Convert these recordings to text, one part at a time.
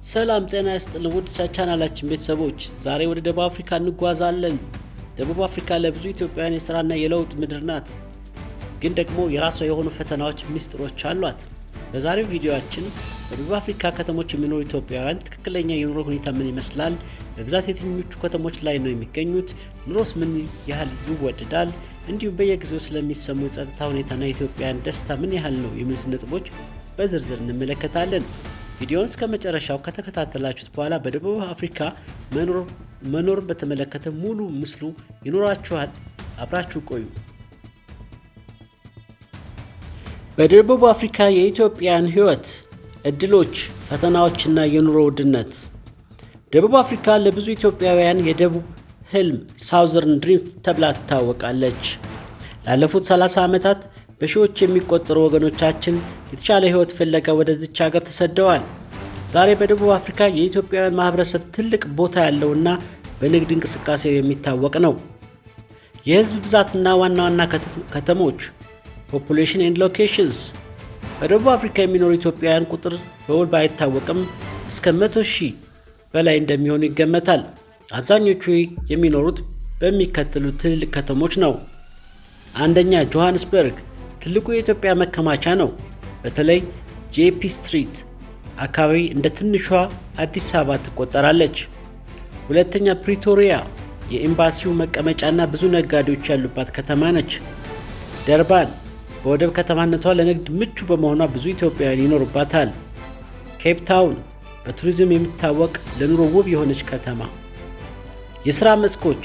ሰላም ጤና ይስጥልን ውድ ቻናላችን ቤተሰቦች፣ ዛሬ ወደ ደቡብ አፍሪካ እንጓዛለን። ደቡብ አፍሪካ ለብዙ ኢትዮጵያውያን የሥራና የለውጥ ምድር ናት፣ ግን ደግሞ የራሷ የሆኑ ፈተናዎች፣ ሚስጥሮች አሏት። በዛሬው ቪዲዮአችን በደቡብ አፍሪካ ከተሞች የሚኖሩ ኢትዮጵያውያን ትክክለኛ የኑሮ ሁኔታ ምን ይመስላል፣ በብዛት የትኞቹ ከተሞች ላይ ነው የሚገኙት፣ ኑሮስ ምን ያህል ይወደዳል፣ እንዲሁም በየጊዜው ስለሚሰሙ የጸጥታ ሁኔታና የኢትዮጵያውያን ደስታ ምን ያህል ነው የሚሉት ነጥቦች በዝርዝር እንመለከታለን። ቪዲዮውን እስከ መጨረሻው ከተከታተላችሁት በኋላ በደቡብ አፍሪካ መኖርን በተመለከተ ሙሉ ምስሉ ይኖራችኋል። አብራችሁ ቆዩ። በደቡብ አፍሪካ የኢትዮጵያን ሕይወት፣ እድሎች፣ ፈተናዎችና የኑሮ ውድነት። ደቡብ አፍሪካ ለብዙ ኢትዮጵያውያን የደቡብ ህልም ሳውዘርን ድሪም ተብላ ትታወቃለች። ላለፉት 30 ዓመታት በሺዎች የሚቆጠሩ ወገኖቻችን የተሻለ ህይወት ፍለጋ ወደዚች ሀገር ተሰደዋል። ዛሬ በደቡብ አፍሪካ የኢትዮጵያውያን ማህበረሰብ ትልቅ ቦታ ያለውና በንግድ እንቅስቃሴው የሚታወቅ ነው። የህዝብ ብዛትና ዋና ዋና ከተሞች ፖፑሌሽን ኤንድ ሎኬሽንስ። በደቡብ አፍሪካ የሚኖሩ ኢትዮጵያውያን ቁጥር በውል ባይታወቅም እስከ 100,000 በላይ እንደሚሆኑ ይገመታል። አብዛኞቹ የሚኖሩት በሚከተሉት ትልልቅ ከተሞች ነው። አንደኛ፣ ጆሃንስበርግ ትልቁ የኢትዮጵያ መከማቻ ነው። በተለይ ጄፒ ስትሪት አካባቢ እንደ ትንሿ አዲስ አበባ ትቆጠራለች። ሁለተኛ፣ ፕሪቶሪያ የኤምባሲው መቀመጫና ብዙ ነጋዴዎች ያሉባት ከተማ ነች። ደርባን በወደብ ከተማነቷ ለንግድ ምቹ በመሆኗ ብዙ ኢትዮጵያውያን ይኖሩባታል። ኬፕ ታውን በቱሪዝም የምትታወቅ ለኑሮ ውብ የሆነች ከተማ። የሥራ መስኮች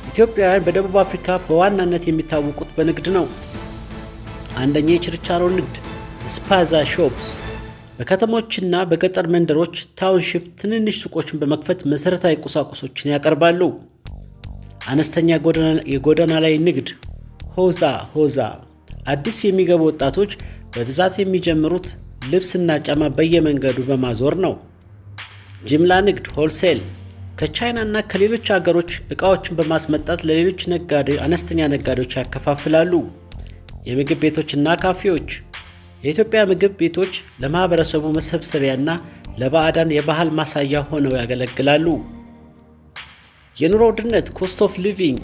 ኢትዮጵያውያን በደቡብ አፍሪካ በዋናነት የሚታወቁት በንግድ ነው። አንደኛ፣ የችርቻሮ ንግድ ስፓዛ ሾፕስ። በከተሞችና በገጠር መንደሮች ታውንሺፕ ትንንሽ ሱቆችን በመክፈት መሠረታዊ ቁሳቁሶችን ያቀርባሉ። አነስተኛ የጎዳና ላይ ንግድ ሆዛ አዲስ የሚገቡ ወጣቶች በብዛት የሚጀምሩት ልብስና ጫማ በየመንገዱ በማዞር ነው። ጅምላ ንግድ ሆልሴል ከቻይና እና ከሌሎች ሀገሮች ዕቃዎችን በማስመጣት ለሌሎች አነስተኛ ነጋዴዎች ያከፋፍላሉ። የምግብ ቤቶችና ካፌዎች የኢትዮጵያ ምግብ ቤቶች ለማህበረሰቡ መሰብሰቢያና ለባዕዳን የባህል ማሳያ ሆነው ያገለግላሉ። የኑሮ ውድነት ኮስት ኦፍ ሊቪንግ።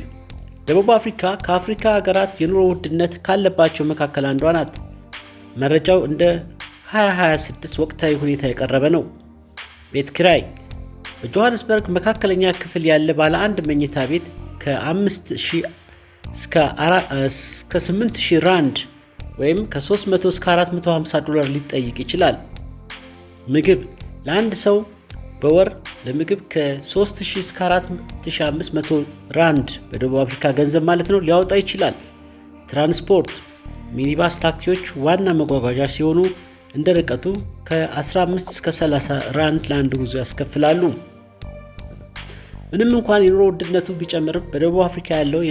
ደቡብ አፍሪካ ከአፍሪካ ሀገራት የኑሮ ውድነት ካለባቸው መካከል አንዷ ናት። መረጃው እንደ 2026 ወቅታዊ ሁኔታ የቀረበ ነው። ቤት ኪራይ በጆሃንስበርግ መካከለኛ ክፍል ያለ ባለ አንድ መኝታ ቤት ከ5,000 እስከ 8,000 ራንድ ወይም ከ300 እስከ 450 ዶላር ሊጠይቅ ይችላል። ምግብ ለአንድ ሰው በወር ለምግብ ከ3,000 እስከ 4,500 ራንድ በደቡብ አፍሪካ ገንዘብ ማለት ነው ሊያወጣ ይችላል። ትራንስፖርት ሚኒባስ ታክሲዎች ዋና መጓጓዣ ሲሆኑ እንደ ርቀቱ ከ15 እስከ 30 ራንድ ለአንድ ጉዞ ያስከፍላሉ። ምንም እንኳን የኑሮ ውድነቱ ቢጨምርም በደቡብ አፍሪካ ያለው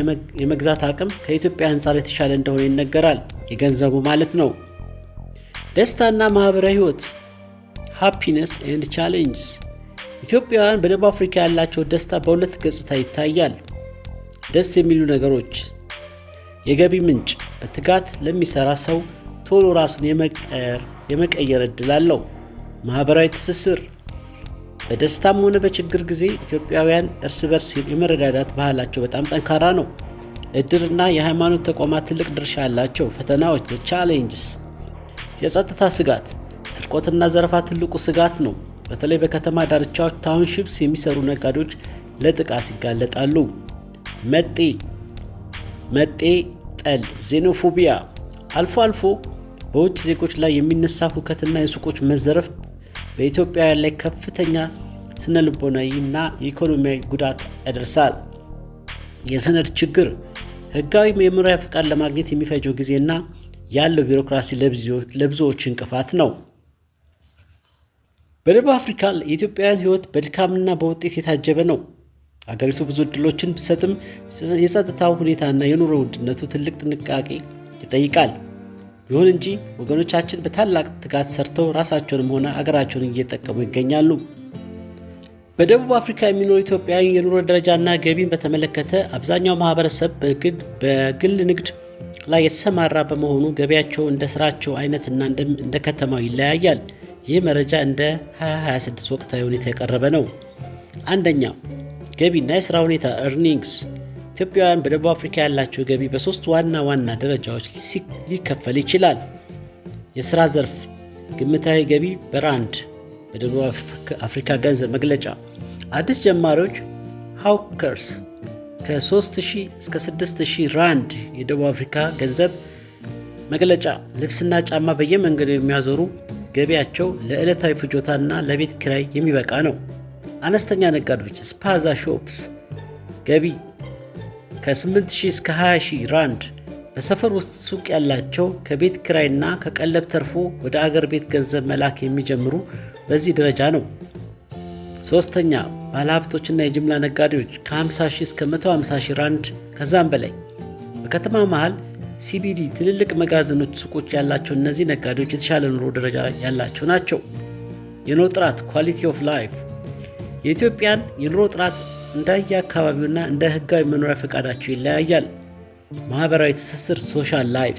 የመግዛት አቅም ከኢትዮጵያ አንጻር የተሻለ እንደሆነ ይነገራል። የገንዘቡ ማለት ነው። ደስታና ማህበራዊ ህይወት ሃፒነስ ኤንድ ቻሌንጅስ። ኢትዮጵያውያን በደቡብ አፍሪካ ያላቸው ደስታ በሁለት ገጽታ ይታያል። ደስ የሚሉ ነገሮች የገቢ ምንጭ በትጋት ለሚሰራ ሰው ቶሎ ራሱን የመቀየር እድል አለው። ማህበራዊ ትስስር በደስታም ሆነ በችግር ጊዜ ኢትዮጵያውያን እርስ በርስ የመረዳዳት ባህላቸው በጣም ጠንካራ ነው። እድርና የሃይማኖት ተቋማት ትልቅ ድርሻ አላቸው። ፈተናዎች ቻሌንጅስ። የጸጥታ ስጋት ስርቆትና ዘረፋ ትልቁ ስጋት ነው። በተለይ በከተማ ዳርቻዎች ታውንሺፕስ የሚሰሩ ነጋዴዎች ለጥቃት ይጋለጣሉ። መጤ ጠል ዜኖፎቢያ አልፎ አልፎ በውጭ ዜጎች ላይ የሚነሳ ሁከትና የሱቆች መዘረፍ በኢትዮጵያውያን ላይ ከፍተኛ ስነልቦናዊና የኢኮኖሚያዊ ጉዳት ያደርሳል። የሰነድ ችግር ህጋዊ የመኖሪያ ፈቃድ ለማግኘት የሚፈጀው ጊዜና ያለው ቢሮክራሲ ለብዙዎች እንቅፋት ነው። በደቡብ አፍሪካ የኢትዮጵያውያን ህይወት በድካምና በውጤት የታጀበ ነው። አገሪቱ ብዙ እድሎችን ብትሰጥም የጸጥታው ሁኔታና የኑሮ ውድነቱ ትልቅ ጥንቃቄ ይጠይቃል። ይሁን እንጂ ወገኖቻችን በታላቅ ትጋት ሰርተው ራሳቸውንም ሆነ አገራቸውን እየጠቀሙ ይገኛሉ። በደቡብ አፍሪካ የሚኖሩ ኢትዮጵያውያን የኑሮ ደረጃና ገቢን በተመለከተ አብዛኛው ማህበረሰብ በግል ንግድ ላይ የተሰማራ በመሆኑ ገቢያቸው እንደ ስራቸው አይነትና እንደ ከተማው ይለያያል። ይህ መረጃ እንደ 2026 ወቅታዊ ሁኔታ የቀረበ ነው። አንደኛ ገቢና የሥራ ሁኔታ earnings። ኢትዮጵያውያን በደቡብ አፍሪካ ያላቸው ገቢ በ3 ዋና ዋና ደረጃዎች ሊከፈል ይችላል። የሥራ ዘርፍ ግምታዊ ገቢ በራንድ በደቡብ አፍሪካ ገንዘብ መግለጫ አዲስ ጀማሪዎች ሃውከርስ ከ3000 እስከ 6000 ራንድ የደቡብ አፍሪካ ገንዘብ መግለጫ ልብስና ጫማ በየመንገዱ የሚያዞሩ ገቢያቸው ለዕለታዊ ፍጆታና ለቤት ኪራይ የሚበቃ ነው። አነስተኛ ነጋዴዎች ስፓዛ ሾፕስ ገቢ ከ8000 እስከ 20000 ራንድ በሰፈር ውስጥ ሱቅ ያላቸው ከቤት ኪራይና ከቀለብ ተርፎ ወደ አገር ቤት ገንዘብ መላክ የሚጀምሩ በዚህ ደረጃ ነው። ሶስተኛ ባለሀብቶችና የጅምላ ነጋዴዎች ከ50,000 እስከ 150,000 ራንድ ከዛም በላይ በከተማ መሃል ሲቢዲ ትልልቅ መጋዘኖች፣ ሱቆች ያላቸው እነዚህ ነጋዴዎች የተሻለ ኑሮ ደረጃ ያላቸው ናቸው። የኑሮ ጥራት ኳሊቲ ኦፍ ላይፍ የኢትዮጵያን የኑሮ ጥራት እንደየ አካባቢውና እንደ ህጋዊ መኖሪያ ፈቃዳቸው ይለያያል። ማህበራዊ ትስስር ሶሻል ላይፍ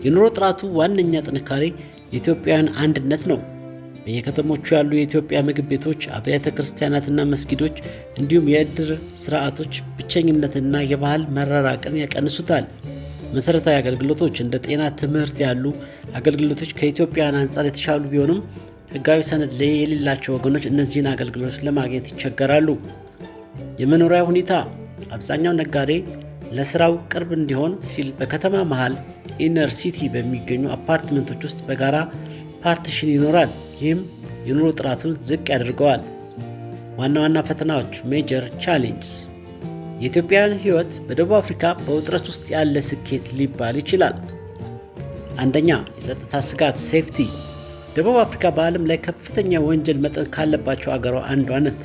የኑሮ ጥራቱ ዋነኛ ጥንካሬ የኢትዮጵያውያን አንድነት ነው። በየከተሞቹ ያሉ የኢትዮጵያ ምግብ ቤቶች፣ አብያተ ክርስቲያናትና መስጊዶች እንዲሁም የእድር ስርዓቶች ብቸኝነትና የባህል መራራቅን ያቀንሱታል። መሰረታዊ አገልግሎቶች እንደ ጤና፣ ትምህርት ያሉ አገልግሎቶች ከኢትዮጵያውያን አንጻር የተሻሉ ቢሆኑም ህጋዊ ሰነድ የሌላቸው ወገኖች እነዚህን አገልግሎቶች ለማግኘት ይቸገራሉ። የመኖሪያ ሁኔታ አብዛኛው ነጋዴ ለስራው ቅርብ እንዲሆን ሲል በከተማ መሃል ኢነር ሲቲ በሚገኙ አፓርትመንቶች ውስጥ በጋራ ፓርቲሽን ይኖራል። ይህም የኑሮ ጥራቱን ዝቅ ያደርገዋል። ዋና ዋና ፈተናዎች ሜጀር ቻሌንጅስ የኢትዮጵያውያን ህይወት በደቡብ አፍሪካ በውጥረት ውስጥ ያለ ስኬት ሊባል ይችላል። አንደኛ የጸጥታ ስጋት ሴፍቲ ደቡብ አፍሪካ በዓለም ላይ ከፍተኛ ወንጀል መጠን ካለባቸው አገሯ አንዷ ናት።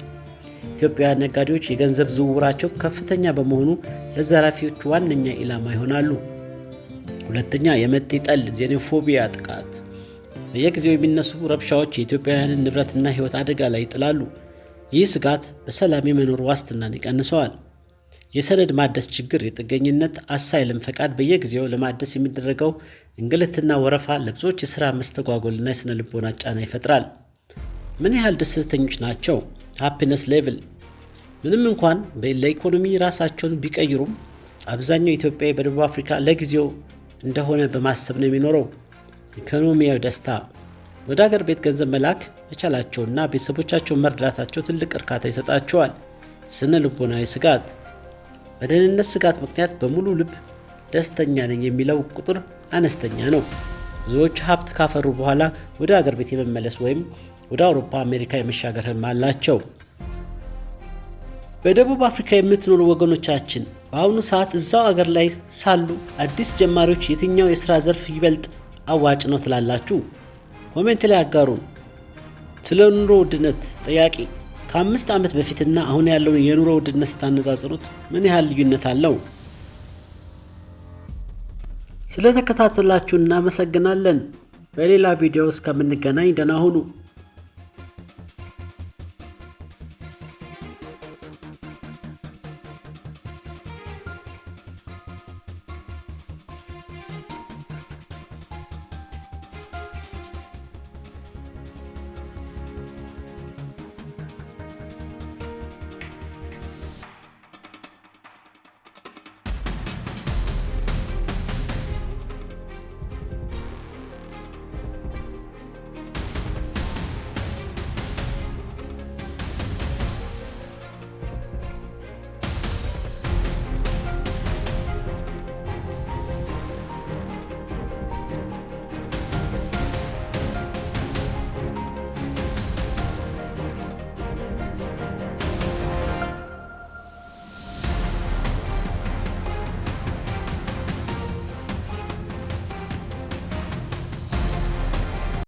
ኢትዮጵያውያን ነጋዴዎች የገንዘብ ዝውውራቸው ከፍተኛ በመሆኑ ለዘራፊዎች ዋነኛ ኢላማ ይሆናሉ። ሁለተኛ የመጤ ጠል ዜኖፎቢያ ጥቃት በየጊዜው የሚነሱ ረብሻዎች የኢትዮጵያውያንን ንብረትና ህይወት አደጋ ላይ ይጥላሉ። ይህ ስጋት በሰላም የመኖር ዋስትናን ይቀንሰዋል። የሰነድ ማደስ ችግር የጥገኝነት አሳይለም ፈቃድ በየጊዜው ለማደስ የሚደረገው እንግልትና ወረፋ ለብዙዎች የሥራ መስተጓጎልና የሥነ ልቦና ጫና ይፈጥራል። ምን ያህል ደስተኞች ናቸው? ሃፒነስ ሌቭል ምንም እንኳን ለኢኮኖሚ ራሳቸውን ቢቀይሩም አብዛኛው ኢትዮጵያዊ በደቡብ አፍሪካ ለጊዜው እንደሆነ በማሰብ ነው የሚኖረው። ኢኮኖሚያዊ ደስታ ወደ አገር ቤት ገንዘብ መላክ መቻላቸውና ቤተሰቦቻቸውን መርዳታቸው ትልቅ እርካታ ይሰጣቸዋል። ስነ ልቦናዊ ስጋት በደህንነት ስጋት ምክንያት በሙሉ ልብ ደስተኛ ነኝ የሚለው ቁጥር አነስተኛ ነው። ብዙዎች ሀብት ካፈሩ በኋላ ወደ አገር ቤት የመመለስ ወይም ወደ አውሮፓ፣ አሜሪካ የመሻገር ህልም አላቸው። በደቡብ አፍሪካ የምትኖሩ ወገኖቻችን በአሁኑ ሰዓት እዛው አገር ላይ ሳሉ አዲስ ጀማሪዎች የትኛው የሥራ ዘርፍ ይበልጥ አዋጭ ነው ትላላችሁ? ኮሜንት ላይ አጋሩን። ስለ ኑሮ ውድነት ጥያቄ ከ5 ዓመት በፊትና አሁን ያለውን የኑሮ ውድነት ስታነጻጽሩት ምን ያህል ልዩነት አለው? ስለተከታተላችሁ እናመሰግናለን። በሌላ ቪዲዮ እስከምንገናኝ ደህና ሁኑ።